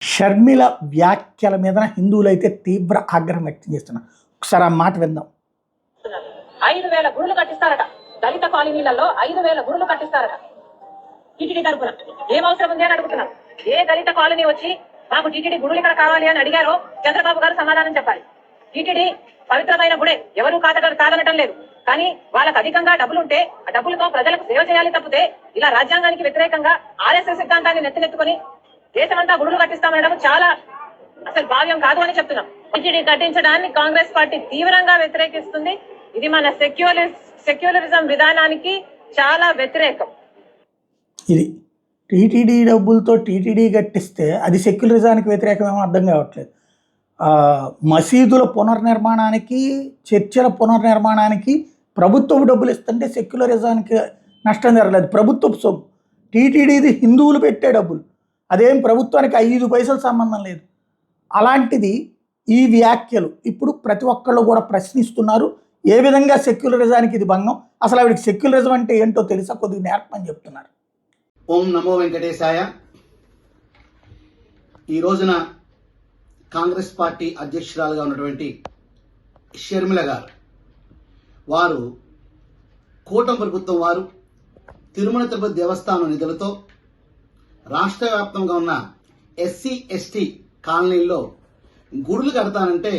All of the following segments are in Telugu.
షర్మిల వ్యాఖ్యల మీద హిందువులైతే తీవ్ర ఆగ్రహం వ్యక్తం చేస్తున్నారు. ఒకసారి ఆ మాట విందాం. 5,000 గుడులు కట్టిస్తారట. దళిత కాలనీలలో 5,000 గుడులు కట్టిస్తారట. టీటీడీ తరపున ఏం అవసరం ఉంది అని అడుగుతున్నాం. ఏ దళిత కాలనీ వచ్చి మాకు టీటీడీ గుడులు ఇక్కడ కావాలి అని అడిగారో చంద్రబాబు గారు సమాధానం చెప్పాలి. టీటీడీ పవిత్రమైన గుడే, ఎవరు కాదనటం లేదు. కానీ వాళ్ళకి అధికంగా డబ్బులుంటే ఆ డబ్బులతో ప్రజలకు సేవ చేయాలి తప్పితే ఇలా రాజ్యాంగానికి వ్యతిరేకంగా ఆర్ఎస్ఎస్ సిద్ధాంతాన్ని నెత్తినెత్తుకొని దేశమంతా గుడులు కట్టిస్తామనడం చాలా అసలు భావ్యం కాదు అని చెప్తున్నాం. టీటీడీ కట్టించడాన్ని కాంగ్రెస్ పార్టీ తీవ్రంగా వ్యతిరేకిస్తుంది. ఇది మన సెక్యులరిజం విధానానికి చాలా వ్యతిరేకం. ఇది టీటీడీ డబ్బులతో టీటీడీ కట్టిస్తే అది సెక్యులరిజానికి వ్యతిరేకమేమో అర్థం కావట్లేదు. మసీదుల పునర్నిర్మాణానికి, చర్చల పునర్నిర్మాణానికి ప్రభుత్వపు డబ్బులు ఇస్తుంటే సెక్యులరిజానికి నష్టం జరగలేదు. ప్రభుత్వపు సొమ్ము. టీటీడీది హిందువులు పెట్టే డబ్బులు, అదేం ప్రభుత్వానికి 5 పైసలు సంబంధం లేదు. అలాంటిది ఈ వ్యాఖ్యలు ఇప్పుడు ప్రతి ఒక్కళ్ళు కూడా ప్రశ్నిస్తున్నారు. ఏ విధంగా సెక్యులరిజానికి ఇది భంగం, అసలు ఆవిడకి సెక్యులరిజం అంటే ఏంటో తెలుసా, కొద్దిగా నేర్పని చెప్తున్నారు. ఓం నమో వెంకటేశాయ. ఈ రోజున కాంగ్రెస్ పార్టీ అధ్యక్షురాలుగా ఉన్నటువంటి షర్మిల గారు వారు కూటమి ప్రభుత్వం వారు తిరుమల తిరుపతి దేవస్థానం నిధులతో రాష్ట్ర వ్యాప్తంగా ఉన్న ఎస్సీ ఎస్టీ కాలనీల్లో గుడులు కడతానంటే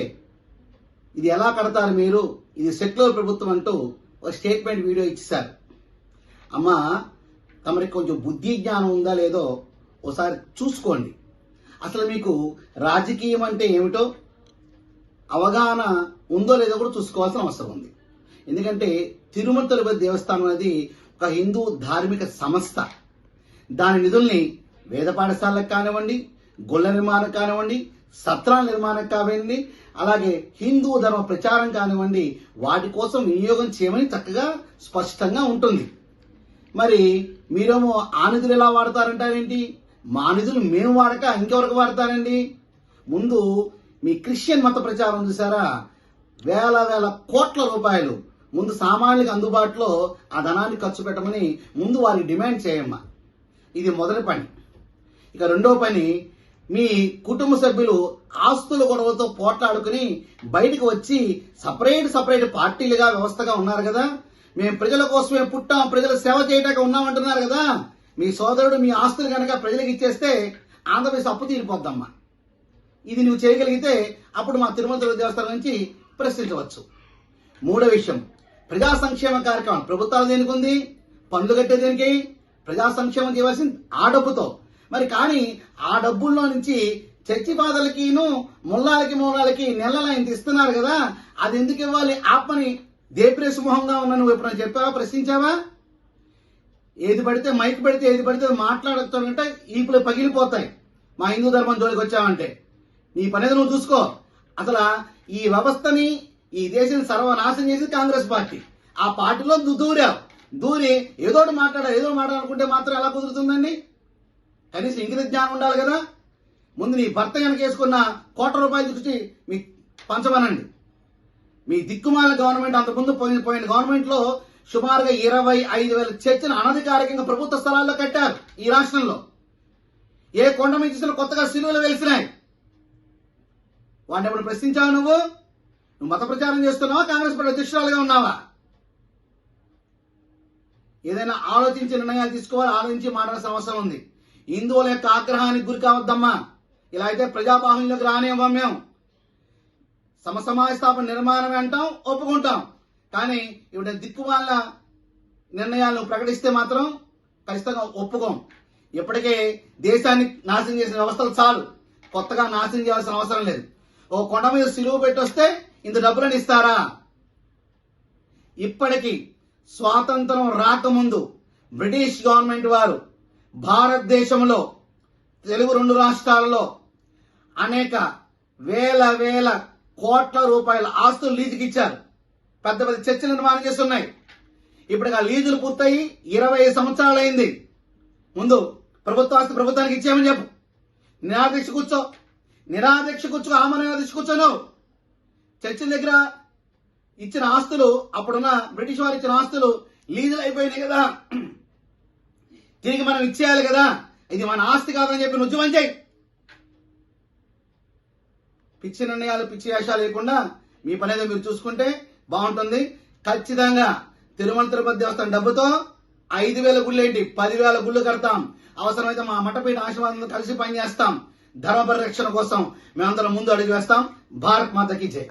ఇది ఎలా కడతారు మీరు, ఇది సెక్యులర్ ప్రభుత్వం అంటూ ఒక స్టేట్మెంట్ వీడియో ఇచ్చేశారు. అమ్మా, తమరికి కొంచెం బుద్ధి జ్ఞానం ఉందా లేదో ఒకసారి చూసుకోండి. అసలు మీకు రాజకీయం అంటే ఏమిటో అవగాహన ఉందో లేదో కూడా చూసుకోవాల్సిన అవసరం ఉంది. ఎందుకంటే తిరుమల తిరుపతి దేవస్థానం అనేది ఒక హిందూ ధార్మిక సంస్థ. దాని నిధుల్ని వేద పాఠశాలకు కానివ్వండి, గుళ్ళ నిర్మాణం కానివ్వండి, సత్రాల నిర్మాణం కానివ్వండి, అలాగే హిందూ ధర్మ ప్రచారం కానివ్వండి, వాటి కోసం వినియోగం చేయమని చక్కగా స్పష్టంగా ఉంటుంది. మరి మీరేమో ఆ నిధులు ఎలా వాడతారంటారేంటి? మా నిధులు మేము వాడక ఇంకెవరికి వాడతారండి? ముందు మీ క్రిస్టియన్ మత ప్రచారం చూసారా, వేల కోట్ల రూపాయలు ముందు సామాన్యులకు అందుబాటులో ఆ ధనాన్ని ఖర్చు పెట్టమని ముందు వారికి డిమాండ్ చేయమ్మా. ఇది మొదటి పని. ఇక రెండో పని, మీ కుటుంబ సభ్యులు ఆస్తుల గొడవలతో పోట్లాడుకుని బయటకు వచ్చి సపరేట్ పార్టీలుగా వ్యవస్థగా ఉన్నారు కదా. మేము ప్రజల కోసమే పుట్టాం, ప్రజల సేవ చేయడానికి ఉన్నామంటున్నారు కదా. మీ సోదరుడు మీ ఆస్తులు కనుక ప్రజలకు ఇచ్చేస్తే ఆంధ్రప్రదేశ్ అప్పు తీరిపోద్దమ్మా. ఇది నువ్వు చేయగలిగితే అప్పుడు మా తిరుమల తిరుపతి దేవస్థానం నుంచి ప్రశ్నించవచ్చు. మూడో విషయం, ప్రజా సంక్షేమ కార్యక్రమం. ప్రభుత్వాలు దేనికి ఉంది? పన్నులు కట్టే దేనికి? ప్రజా సంక్షేమం చేయవలసింది ఆ డబ్బుతో. మరి కానీ ఆ డబ్బుల్లో నుంచి చర్చి ఫాదర్లకిను మూలాలకి నెలల ఇంత ఇస్తున్నారు కదా, అది ఎందుకు ఇవ్వాలి? ఆపని దేప్రే సుమోహంగా ఉన్న నువ్వు ఎప్పుడైనా చెప్పావా, ప్రశ్నించావా? ఏది పడితే మైక్ పెడితే ఏది పడితే మాట్లాడుతుంటే ఈపులు పగిలిపోతాయి. మా హిందూ ధర్మం జోలికి వచ్చావంటే నీ పనేది నువ్వు చూసుకో. అసలు ఈ వ్యవస్థని, ఈ దేశాన్ని సర్వనాశనం చేసింది కాంగ్రెస్ పార్టీ. ఆ పార్టీలో దూరి ఏదో మాట్లాడాలనుకుంటే మాత్రం ఎలా కుదురుతుందండి? కనీసం ఇంగిత జ్ఞానం ఉండాలి కదా. ముందు నీ భర్త కనుక వేసుకున్న ₹1,00,00,000 చూసి మీకు పంచమనండి. మీ దిక్కుమాల గవర్నమెంట్, అంతకుముందు పోయిన గవర్నమెంట్ లో సుమారుగా 25,000 చర్చలు అనధికారికంగా ప్రభుత్వ స్థలాల్లో కట్టారు ఈ రాష్ట్రంలో. ఏ కొండ మీద చూసిన కొత్తగా సిలువలు వెలిసినాయి. వాడిని ఎప్పుడు ప్రశ్నించావు? నువ్వు మత ప్రచారం చేస్తున్నావా, కాంగ్రెస్ పార్టీ అధ్యక్షురాలుగా ఉన్నావా? ఏదైనా ఆలోచించి నిర్ణయాలు తీసుకోవాలి, ఆలోచించి మాట్లాడాల్సిన అవసరం ఉంది. హిందువుల యొక్క ఆగ్రహానికి గురి కావద్దమ్మా. ఇలా అయితే ప్రజాబాహుల్యంలోకి రానివ్వం మేము. సమసమాజ స్థాపన నిర్మాణం అంటాం, ఒప్పుకుంటాం. కానీ ఇప్పుడు దిక్కుమాల నిర్ణయాలను ప్రకటిస్తే మాత్రం ఖచ్చితంగా ఒప్పుకోం. ఇప్పటికే దేశాన్ని నాశనం చేసిన వ్యవస్థలు చాలు, కొత్తగా నాశనం చేయాల్సిన అవసరం లేదు. ఓ కొండ మీద సిలువ పెట్టి వస్తే ఇంత డబ్బులను ఇస్తారా? ఇప్పటికీ స్వాతంత్రం రాకముందు బ్రిటిష్ గవర్నమెంట్ వారు భారతదేశంలో తెలుగు 2 రాష్ట్రాలలో అనేక వేల కోట్ల రూపాయల ఆస్తులు లీజుకి ఇచ్చారు. పెద్ద చర్చలు నిర్మాణం చేస్తున్నాయి. ఇప్పుడు ఆ లీజులు పూర్తయి 20 సంవత్సరాలు అయింది. ముందు ప్రభుత్వ ఆస్తి ప్రభుత్వానికి ఇచ్చామని చెప్పు. నిరాదీక్ష కూర్చో, నిరాదీక్ష కూర్చోను. చర్చిల దగ్గర ఇచ్చిన ఆస్తులు, అప్పుడున్న బ్రిటిష్ వారు ఇచ్చిన ఆస్తులు లీజులు అయిపోయినాయి కదా, తిరిగి మనం ఇచ్చేయాలి కదా. ఇది మన ఆస్తి కాదని చెప్పి ఉద్యమం చేయి. పిచ్చి నిర్ణయాలు పిచ్చి వేషాలు లేకుండా మీ పని ఏదో మీరు చూసుకుంటే బాగుంటుంది. ఖచ్చితంగా తిరుమల తిరుపతి దేవస్థానం డబ్బుతో 5,000 గుళ్ళు ఏంటి 10,000 గుళ్ళు కడతాం. అవసరమైతే మా మఠపీఠ ఆశీర్వాదంతో కలిసి పనిచేస్తాం. ధర్మ పరిరక్షణ కోసం మేమందరం ముందు అడుగు వేస్తాం. భారత్ మాతకి జై.